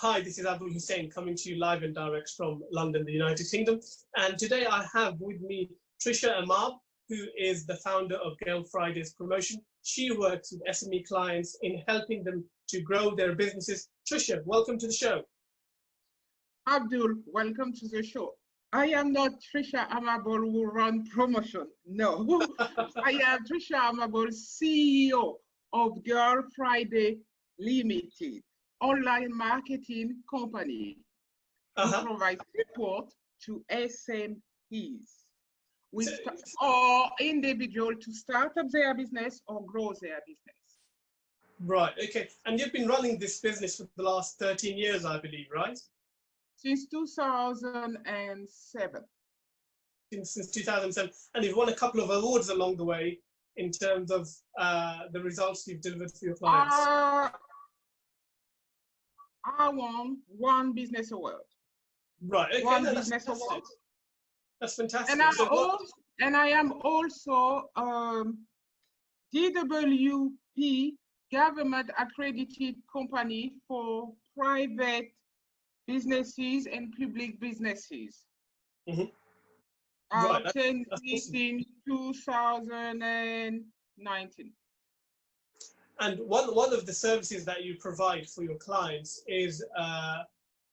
Hi, this is Abdul Hussein coming to you live and direct from London, the United Kingdom. And today I have with me Trisha Amable, who is the founder of Girl Fridays Promotion. She works with SME clients in helping them to grow their businesses. Trisha, welcome to the show. Abdul, welcome to the show. I am not Trisha Amable who run promotion. No, I am Trisha Amable, CEO of Girl Friday Limited, online marketing company who provides support to SMEs or individual to start up their business or grow their business. Right, okay. And you've been running this business for the last 13 years, I believe, right? Since 2007. Since 2007. And you've won a couple of awards along the way in terms of the results you've delivered for your clients. I won one business award. Right, okay. One business award. That's fantastic. And I am also DWP government accredited company for private businesses and public businesses. I obtained this in 2019. And one of the services that you provide for your clients is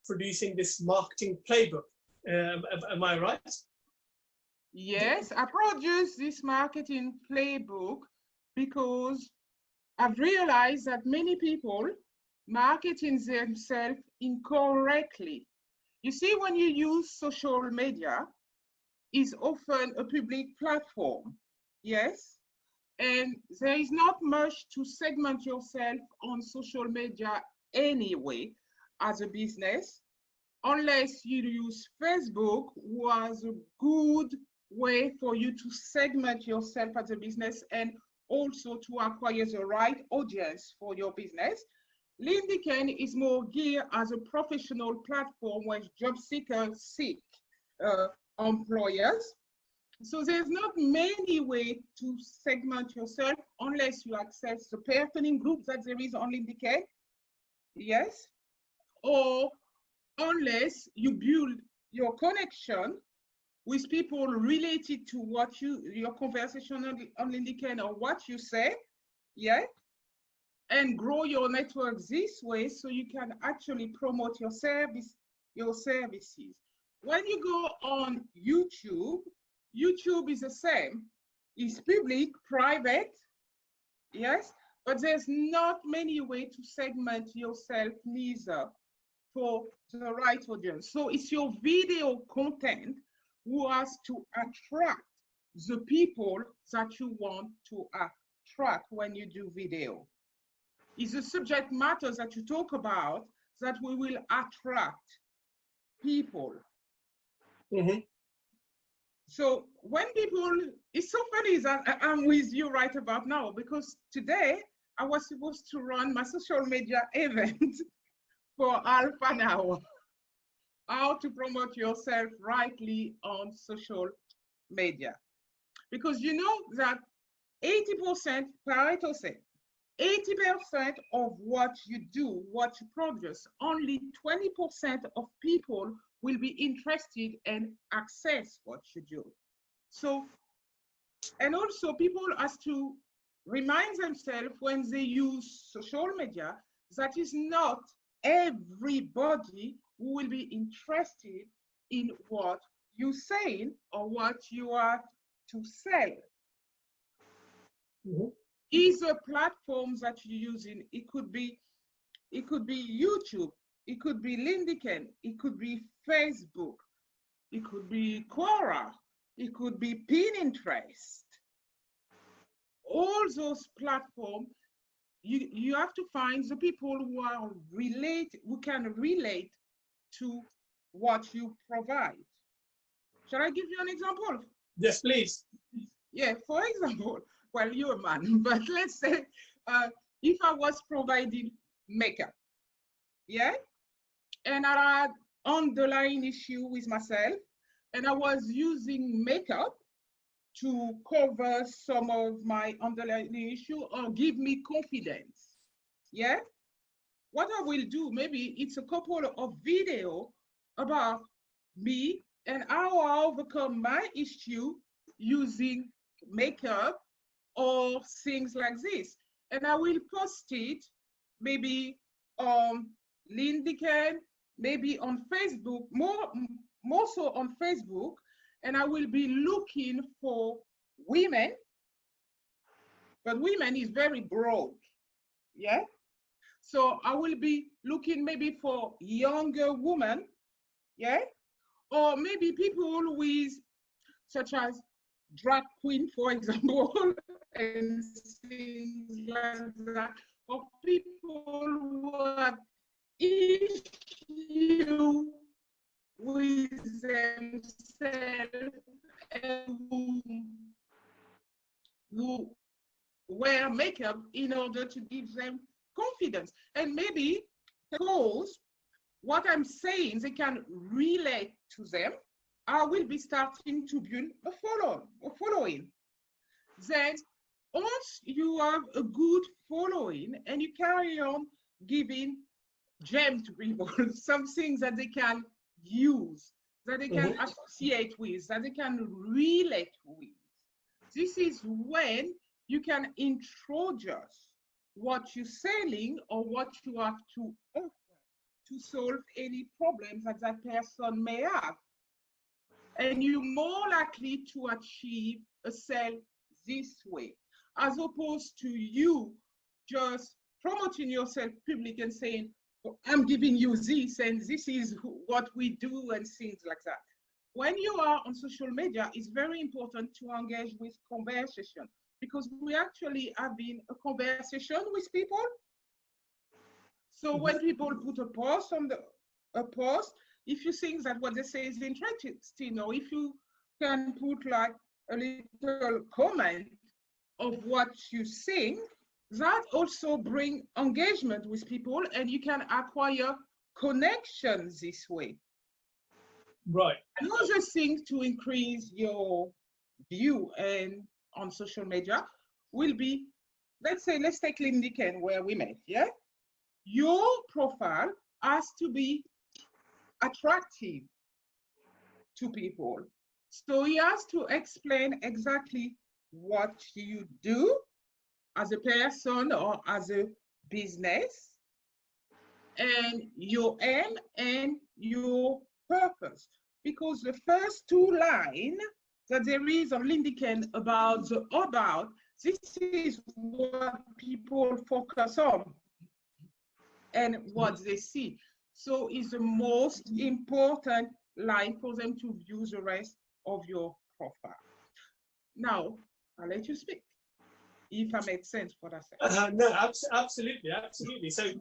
producing this marketing playbook. Am I right? Yes, I produce this marketing playbook because I've realized that many people marketing themselves incorrectly. You see, when you use social media, it's often a public platform, yes? And there is not much to segment yourself on social media anyway as a business, unless you use Facebook, was a good way for you to segment yourself as a business and also to acquire the right audience for your business. LinkedIn is more geared as a professional platform where job seekers seek employers. So there's not many ways to segment yourself unless you access the personal group that there is on LinkedIn, yes, or unless you build your connection with people related to what your conversation on LinkedIn or what you say, yeah, and grow your network this way so you can actually promote your services. When you go on YouTube, YouTube is the same. It's public, private, yes, but there's not many ways to segment yourself neither for the right audience. So it's your video content who has to attract the people that you want to attract when you do video. It's the subject matter that you talk about that we will attract people. So when people, it's so funny that I'm with you right about now, because today I was supposed to run my social media event for half an hour. How to promote yourself rightly on social media. Because you know that 80%, Pareto said, 80% of what you do, what you produce, only 20% of people will be interested and access what you do. So, and also people has to remind themselves when they use social media that is not everybody who will be interested in what you're saying or what you are to sell. Is a platform that you're using. It could be YouTube, it could be LinkedIn, it could be Facebook, it could be Quora, it could be Pinterest. All those platforms, you have to find the people who are who can relate to what you provide. Shall I give you an example? Yes, please. Yeah, for example, well, you're a man, but let's say if I was providing makeup, yeah, and I had underlying issue with myself, and I was using makeup to cover some of my underlying issue or give me confidence, yeah. what I will do, maybe it's a couple of video about me and how I overcome my issue using makeup or things like this. And I will post it maybe on LinkedIn, maybe on Facebook, more so on Facebook, and I will be looking for women, but women is very broad, yeah? So I will be looking maybe for younger women, yeah? Or maybe people with, such as drag queen, for example, and things like that, or people who have issue with themselves and who wear makeup in order to give them confidence. And maybe because what I'm saying, they can relate to them, I will be starting to build a following. Then once you have a good following and you carry on giving gem to people, some things that they can use, that they can associate with, that they can relate with. This is when you can introduce what you're selling or what you have to offer to solve any problems that that person may have. And you're more likely to achieve a sale this way, as opposed to you just promoting yourself public and saying, oh, I'm giving you this and this is what we do and things like that. When you are on social media, it's very important to engage with conversation, because we actually having a conversation with people. So when people put a post on a post, if you think that what they say is interesting, or if you can put like a little comment of what you think, that also bring engagement with people, and you can acquire connections this way. Right. Another thing to increase your view and on social media will be, let's take LinkedIn where we met, yeah? Your profile has to be attractive to people. So he has to explain exactly what you do as a person or as a business, and your aim and your purpose. Because the first two lines that there is on LinkedIn about the about, this is what people focus on and what they see. So it's the most important line for them to view the rest of your profile. Now, I'll let you speak, if I make sense for that. No, absolutely. So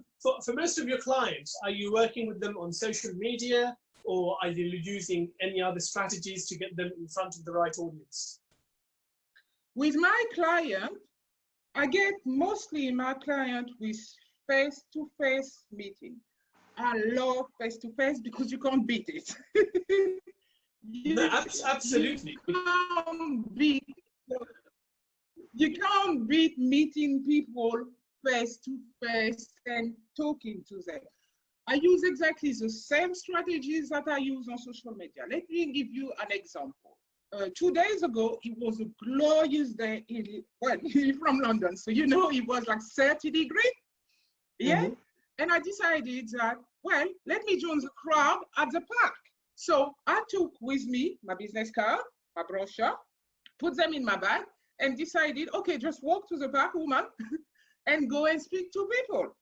for most of your clients, are you working with them on social media, or are you using any other strategies to get them in front of the right audience? With my client, I get mostly my client with face-to-face meeting. I love face-to-face because you can't beat it. Absolutely. You can't beat meeting people face-to-face and talking to them. I use exactly the same strategies that I use on social media. Let me give you an example. 2 days ago, it was a glorious day. He's from London, so you know it was like 30 degrees. Yeah. And I decided that, well, let me join the crowd at the park. So I took with me my business card, my brochure, put them in my bag, and decided, okay, just walk to the park, woman, and go and speak to people.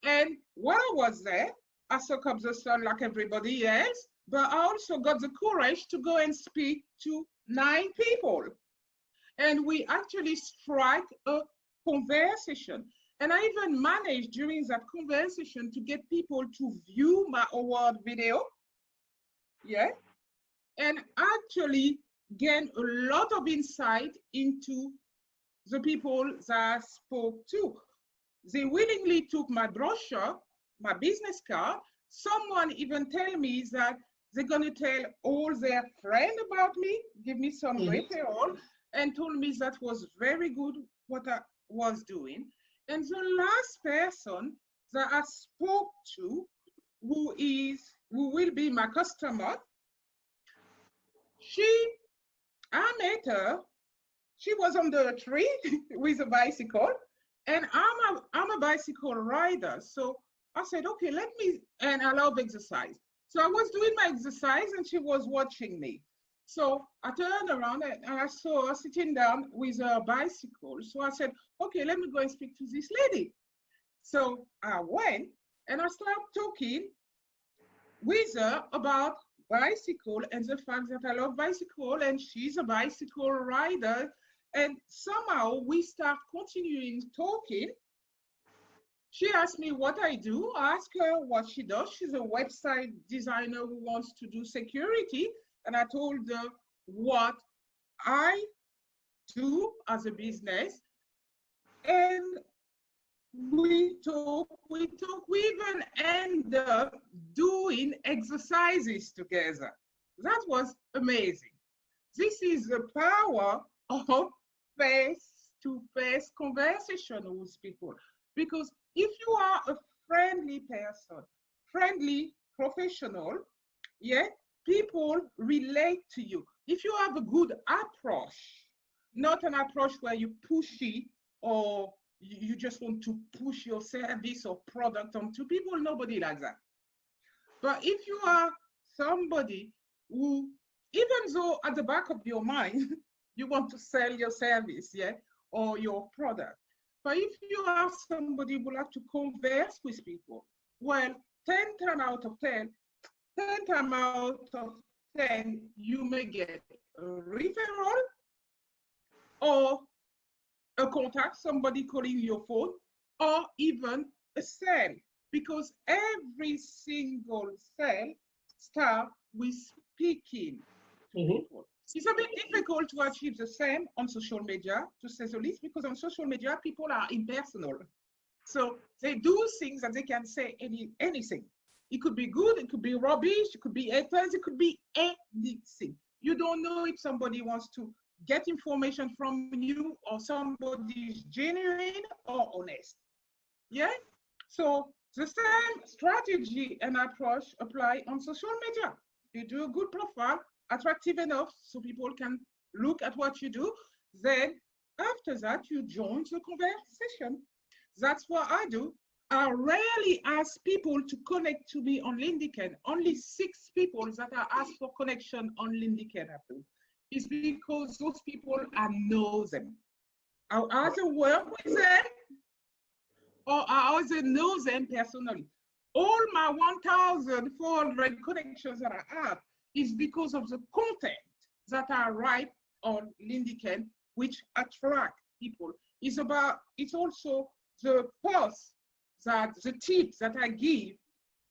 And while I was there, I soak up the sun like everybody else, but I also got the courage to go and speak to 9 people. And we actually strike a conversation. And I even managed during that conversation to get people to view my award video, yeah, and actually gain a lot of insight into the people that I spoke to. They willingly took my brochure, my business card. Someone even tell me that they're gonna tell all their friends about me, give me some referral, and told me that was very good what I was doing. And the last person that I spoke to, who will be my customer. I met her. She was on the tree with a bicycle, and I'm a bicycle rider. So I said, okay, and I love exercise. So I was doing my exercise and she was watching me. So I turned around and I saw her sitting down with her bicycle. So I said, okay, let me go and speak to this lady. So I went and I started talking with her about bicycle and the fact that I love bicycle and she's a bicycle rider. And somehow we start continuing talking. She asked me what I do. I asked her what she does. She's a website designer who wants to do security. And I told her what I do as a business. And we even end up doing exercises together. That was amazing. This is the power of face-to-face conversation with people. Because if you are a friendly person, friendly professional, yeah, people relate to you. If you have a good approach, not an approach where you pushy or you just want to push your service or product onto people, nobody likes that. But if you are somebody who, even though at the back of your mind, you want to sell your service, yeah, or your product, but if you are somebody who like to converse with people, well, 10 times out of 10, you may get a referral or a contact, somebody calling your phone, or even a sale, because every single sale starts with speaking to people. It's a bit difficult to achieve the same on social media, to say the least, because on social media, people are impersonal. So they do things that they can say anything. It could be good, it could be rubbish, it could be haters, it could be anything. You don't know if somebody wants to get information from you or somebody is genuine or honest. Yeah? So the same strategy and approach apply on social media. You do a good profile, attractive enough so people can look at what you do. Then after that, you join the conversation. That's what I do. I rarely ask people to connect to me on LinkedIn. Only 6 people that I ask for connection on LinkedIn have to. It's because those people, I know them. I either work with them or I either know them personally. All my 1,400 connections that I have is because of the content that I write on LinkedIn, which attract people. It's also the posts, the tips that I give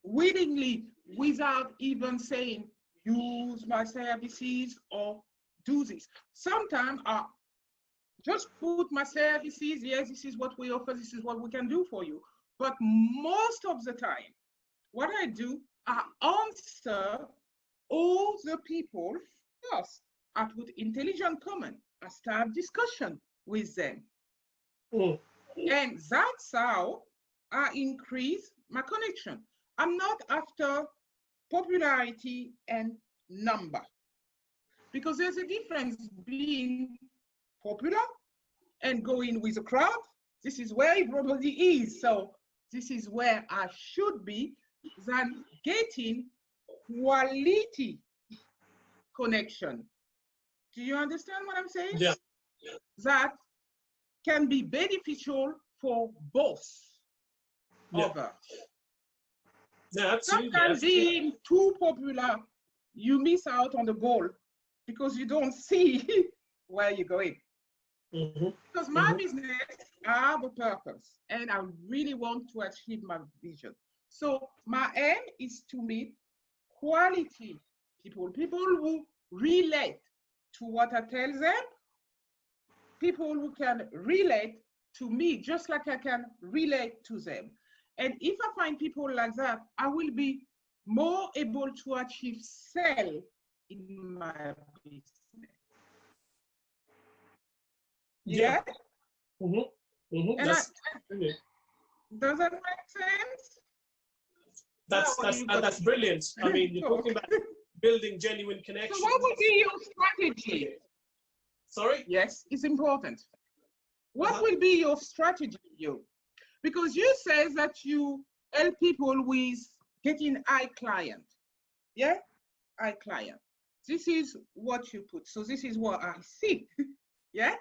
willingly without even saying, use my services or do this. Sometimes I just put my services, yes, this is what we offer, this is what we can do for you. But most of the time, what I do, I answer all the people first. I put intelligent comment. I start discussion with them. And that's how I increase my connection. I'm not after popularity and number, because there's a difference being popular and going with a crowd. This is where everybody is. So this is where I should be, than getting quality connection. Do you understand what I'm saying? Yeah. That can be beneficial for both of us. Yeah, absolutely. Sometimes being too popular, you miss out on the goal because you don't see where you're going. Because my business, I have a purpose and I really want to achieve my vision. So my aim is to meet quality people who relate to what I tell them, people who can relate to me just like I can relate to them. And if I find people like that, I will be more able to achieve sale in my business. Yeah. And Does that make sense? That's brilliant. I mean, you're talking about building genuine connections. So what would be your strategy? Sorry? Yes, it's important. What will be your strategy, you? Because you say that you help people with getting eye client. Yeah? Eye client. This is what you put. So this is what I see. Yeah?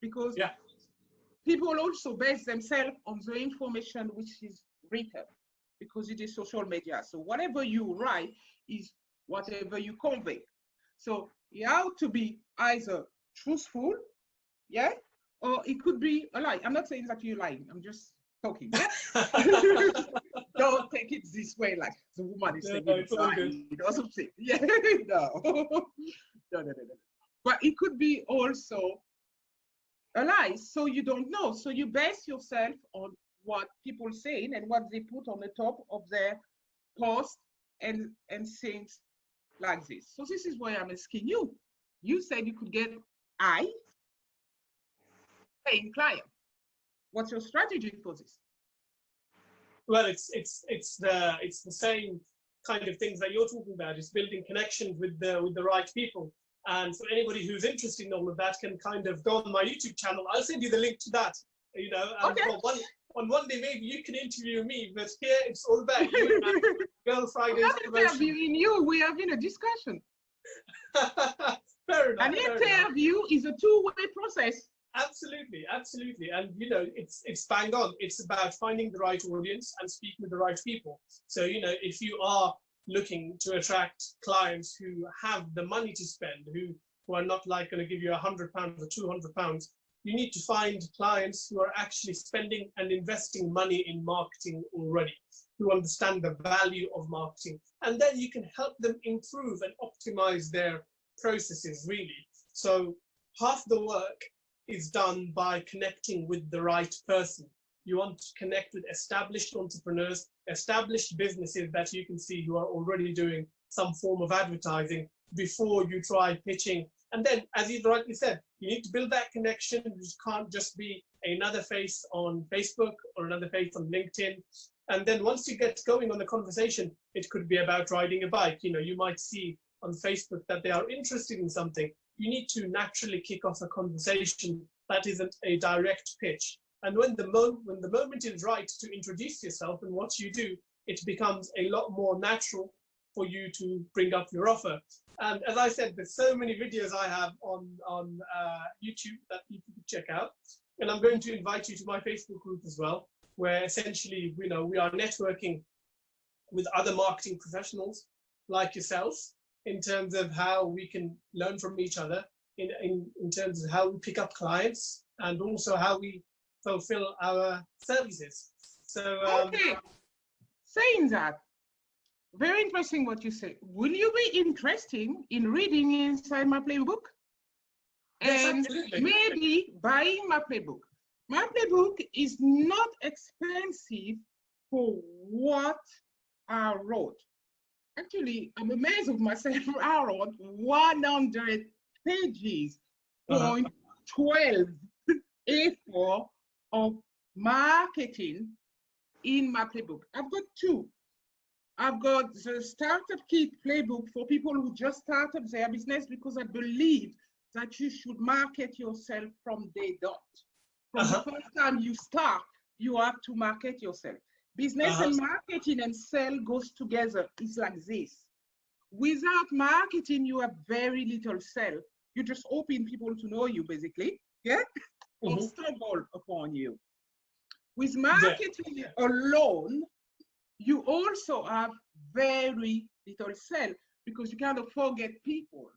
Because people also base themselves on the information which is written, because it is social media. So whatever you write is whatever you convey. So you have to be either truthful, yeah, or it could be a lie. I'm not saying that you're lying. I'm just talking. Yeah? Don't take it this way, like the woman is saying it's lying or something. Yeah, no. No. But it could be also a lie. So you don't know. So you base yourself on what people saying and what they put on the top of their post and things like this. So this is why I'm asking you. You said you could get paying client. What's your strategy for this? Well, it's the same kind of things that you're talking about. It's building connections with the right people. And for anybody who's interested in all of that can kind of go on my YouTube channel. I'll send you the link to that. You know, and on one day maybe you can interview me, but here it's all about you and Girl Fridays. I'm not interviewing you. We are having a discussion. Fair enough. An interview is a two-way process. Absolutely, absolutely. And you know, it's bang on. It's about finding the right audience and speaking with the right people. So, you know, if you are looking to attract clients who have the money to spend, who are not like going to give you £100 or £200, you need to find clients who are actually spending and investing money in marketing already, who understand the value of marketing. And then you can help them improve and optimize their processes, really. So half the work is done by connecting with the right person. You want to connect with established entrepreneurs, established businesses that you can see who are already doing some form of advertising before you try pitching. And then, as you rightly said, you need to build that connection. You can't just be another face on Facebook or another face on LinkedIn. And then once you get going on the conversation, it could be about riding a bike. You know, you might see on Facebook that they are interested in something. You need to naturally kick off a conversation that isn't a direct pitch. And when the moment is right to introduce yourself and what you do, it becomes a lot more natural for you to bring up your offer. And as I said, there's so many videos I have on YouTube that people can check out. And I'm going to invite you to my Facebook group as well, where essentially, you know, we are networking with other marketing professionals like yourselves in terms of how we can learn from each other, in terms of how we pick up clients and also how we fulfill our services. So, okay, saying that, very interesting what you say. Will you be interested in reading inside my playbook? Yes, and absolutely. Maybe buying my playbook. My playbook is not expensive for what I wrote. Actually, I'm amazed with myself. I wrote 100 pages, 12 A4 of marketing in my playbook. I've got two. I've got the Startup Kit playbook for people who just started their business, because I believe that you should market yourself from day dot. From the first time you start, you have to market yourself. Business and marketing and sell goes together. It's like this. Without marketing, you have very little sell. You just hoping people to know you, basically, yeah, or stumble upon you. With marketing alone, you also have very little sell, because you kind of forget people,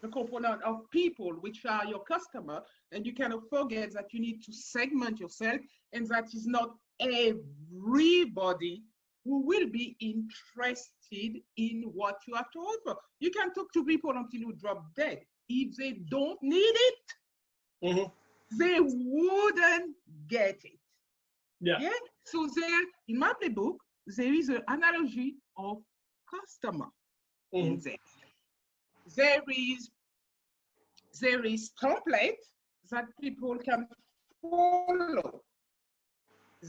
the component of people, which are your customer, and you kind of forget that you need to segment yourself, and that is not everybody who will be interested in what you have to offer. You can talk to people until you drop dead. If they don't need it, they wouldn't get it. Yeah. So there, in my playbook, there is an analogy of customer in there. There is template that people can follow.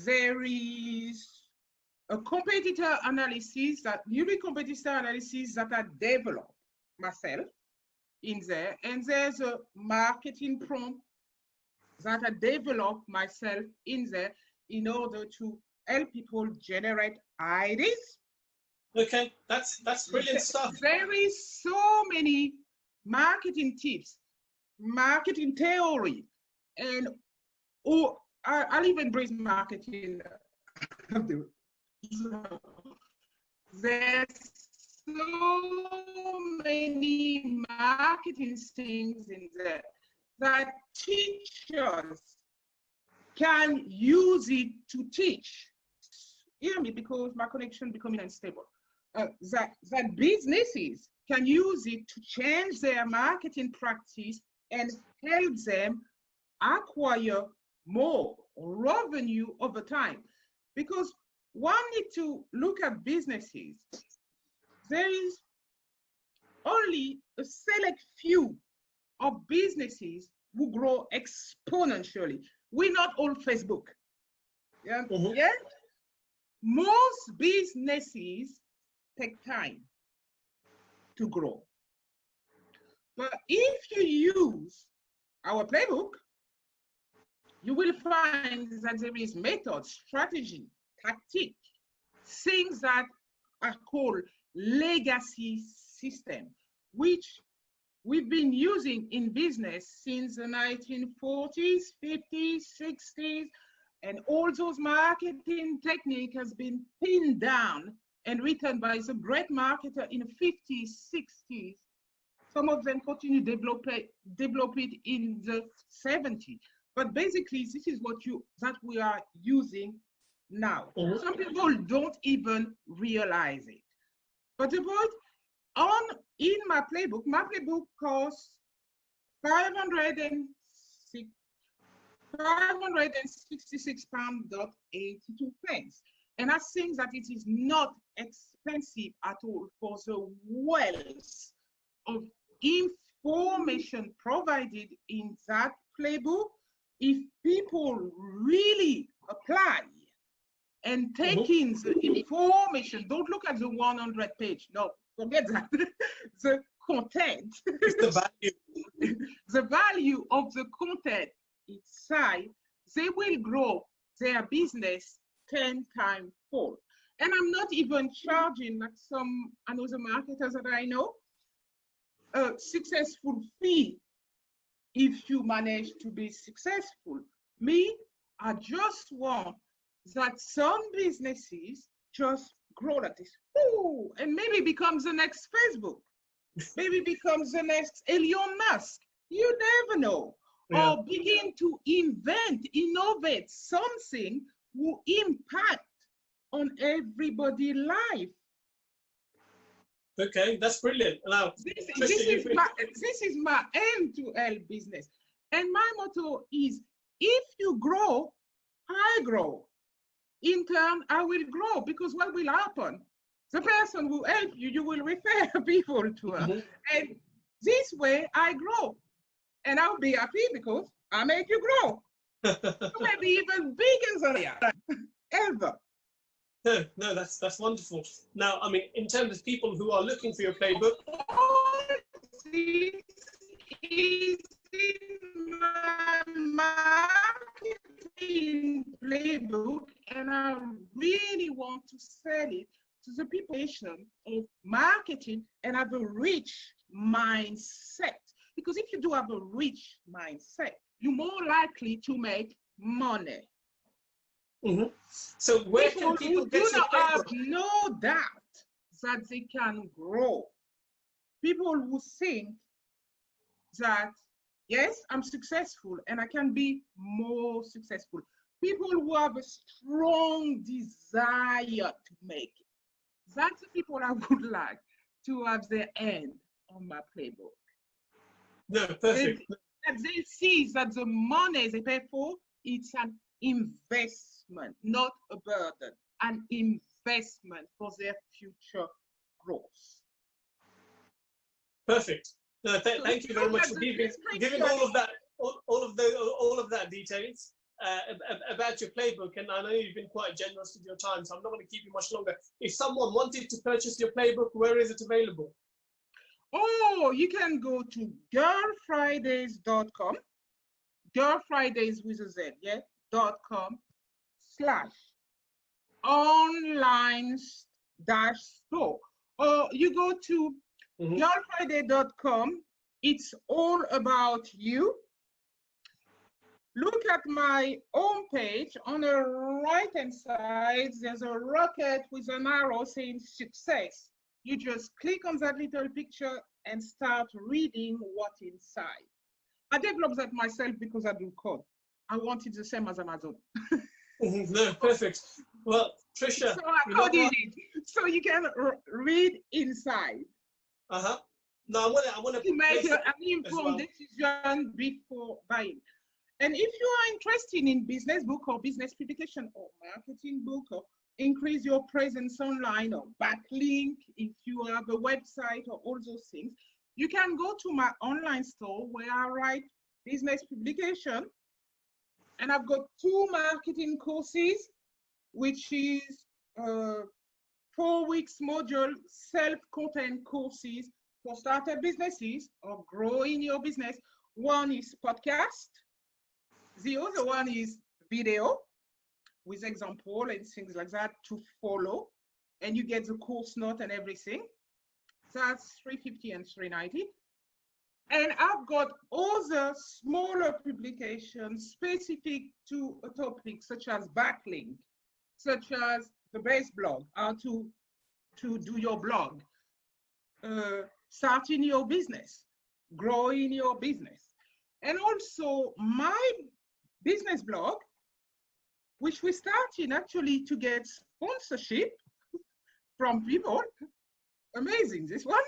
there is a competitor analysis, newly competitor analysis that I developed myself in there, and there's a marketing prompt that I developed myself in there in order to help people generate ideas. Okay, that's brilliant stuff. There is so many marketing tips, marketing theory, and I'll even bring marketing. There's so many marketing things in there that teachers can use it to teach. Hear me, because my connection becoming unstable. That businesses can use it to change their marketing practice and help them acquire more revenue over time. Because one need to look at businesses. There is only a select few of businesses who grow exponentially. We're not all Facebook. Yeah. Mm-hmm. Yeah. Most businesses take time to grow. But if you use our playbook, you will find that there is method, strategy, tactic, things that are called legacy system, which we've been using in business since the 1940s, 50s, 60s, and all those marketing technique has been pinned down and written by the great marketer in the 50s, 60s. Some of them continue to develop it in the 70s. But basically, this is that we are using now. Mm-hmm. Some people don't even realize it. But the point in my playbook costs £566.82. And I think that it is not expensive at all for the wealth of information provided in that playbook. If people really apply and take in the information, don't look at the 100 page, no, forget that. The content, it's the value. The value of the content inside, they will grow their business 10 times fold. And I'm not even charging like some other marketers that I know, a successful fee if you manage to be successful. Me, I just want that some businesses just grow like this. Ooh, and maybe becomes the next Facebook. Maybe becomes the next Elon Musk. You never know. Yeah. Or begin to innovate something will impact on everybody's life. Okay, that's brilliant. Now, this is my aim to help business. And my motto is, if you grow, I grow. In turn, I will grow, because what will happen? The person who help you, you will refer people to her. Mm-hmm. And this way, I grow. And I'll be happy because I make you grow. Maybe even bigger than I am, ever. No, that's wonderful. Now, I mean, in terms of people who are looking for your playbook, this is in my marketing playbook, and I really want to sell it to the people of marketing and have a rich mindset. Because if you do have a rich mindset, you're more likely to make money. Mm-hmm. So where can people get your playbook? Have no doubt that they can grow. People who think that, yes, I'm successful and I can be more successful. People who have a strong desire to make it. That's the people I would like to have their hand on my playbook. No, perfect. They see that the money they pay for, it's an investment, not a burden, an investment for their future growth. Perfect. No, thank you very much for giving all of that details. about your playbook, and I know you've been quite generous with your time, so I'm not going to keep you much longer. If someone wanted to purchase your playbook, where is it available? Oh, you can go to girlfridays.com, girlfridays with a Z, yeah, .com/online-store. Or you go to girlfriday.com, it's all about you. Look at my home page. On the right-hand side, there's a rocket with an arrow saying success. You just click on that little picture and start reading what's inside. I developed that myself because I do code. I want it the same as Amazon. No, perfect. Well, Trisha. So I coded it, so you can read inside. No, I want to make an informed decision before buying. And if you are interested in business book or business publication or marketing book or increase your presence online or backlink, if you have a website or all those things, you can go to my online store where I write business publication. And I've got 2 marketing courses, which is 4 weeks module self-content courses for startup businesses or growing your business. One is podcast. The other one is video with example and things like that to follow. And you get the course note and everything. That's $350 and $390. And I've got other smaller publications specific to a topic, such as backlink, such as the base blog, how to do your blog, starting your business, growing your business. And also my business blog, which we started actually to get sponsorship from people. Amazing, this one.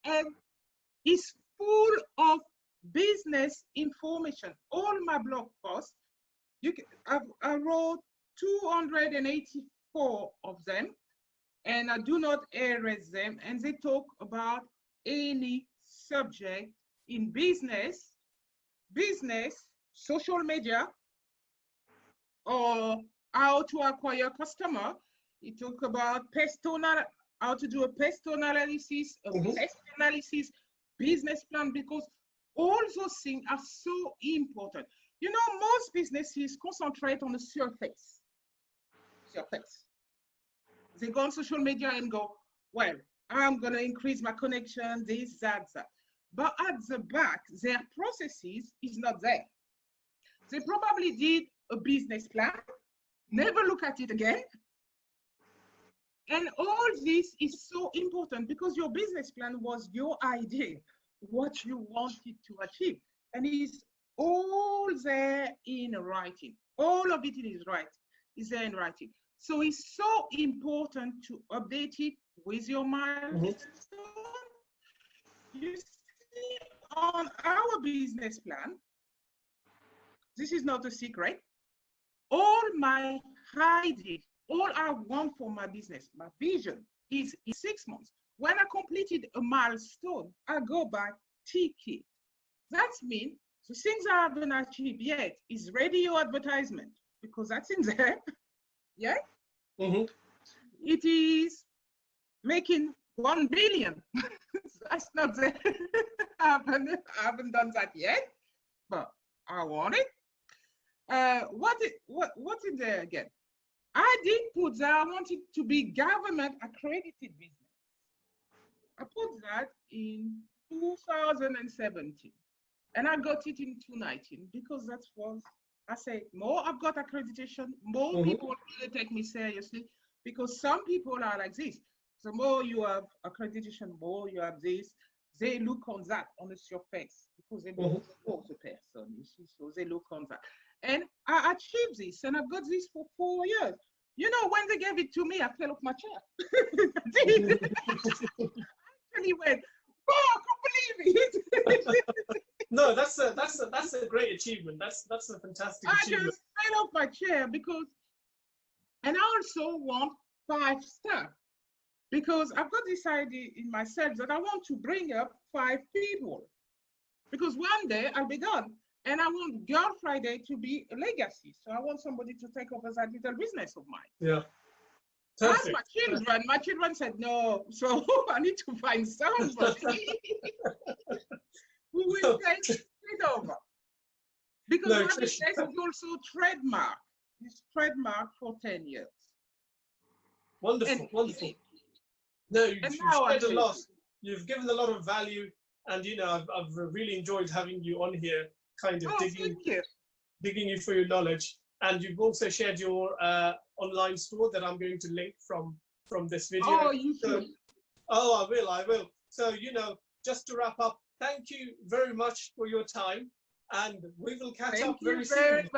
And it's full of business information. All my blog posts, I wrote 284 of them, and I do not erase them, and they talk about any subject in business, social media, or how to acquire customer. It talk about how to do a pest analysis, business plan, because all those things are so important. You know, most businesses concentrate on the surface. They go on social media and go, well, I'm going to increase my connection, this, that. But at the back, their processes is not there. They probably did a business plan, never look at it again. And all this is so important because your business plan was your idea, what you wanted to achieve. And it's all there in writing. All of it is there in writing. So it's so important to update it with your milestone. You see, on our business plan, this is not a secret, all my idea, all I want for my business, my vision is in 6 months. When I completed a milestone, I go back, tick it. That means the things I haven't achieved yet is radio advertisement, because that's in there. Yeah? It is making 1 billion. That's not there. I haven't done that yet, but I want it. What's in there again? I did put that I wanted to be government accredited business. I put that in 2017, and I got it in 2019 because that was, I said, more I've got accreditation, more people will take me seriously, because some people are like this. The more you have accreditation, more you have this, they look on that on the surface because they don't know the person, you see, so they look on that. And I achieved this, and I've got this for 4 years. You know, when they gave it to me, I fell off my chair. I actually went, wow, I can't believe it. No, that's a great achievement. That's a fantastic achievement. I just fell off my chair because, and I also want 5 staff, because I've got this idea in myself that I want to bring up 5 people, because one day I'll be gone. And I want Girl Friday to be a legacy. So I want somebody to take over that little business of mine. Yeah. That's my children. My children said no. So I need to find somebody who will take it over. Because No, what it says is also trademark. It's trademark for 10 years. Wonderful, wonderful. No, you've shared a lot. You've given a lot of value. And, you know, I've really enjoyed having you on here, kind of digging you for your knowledge. And you've also shared your online store that I'm going to link from this video. Oh, you should. Oh, I will. So, you know, just to wrap up, thank you very much for your time. And we will catch up very soon.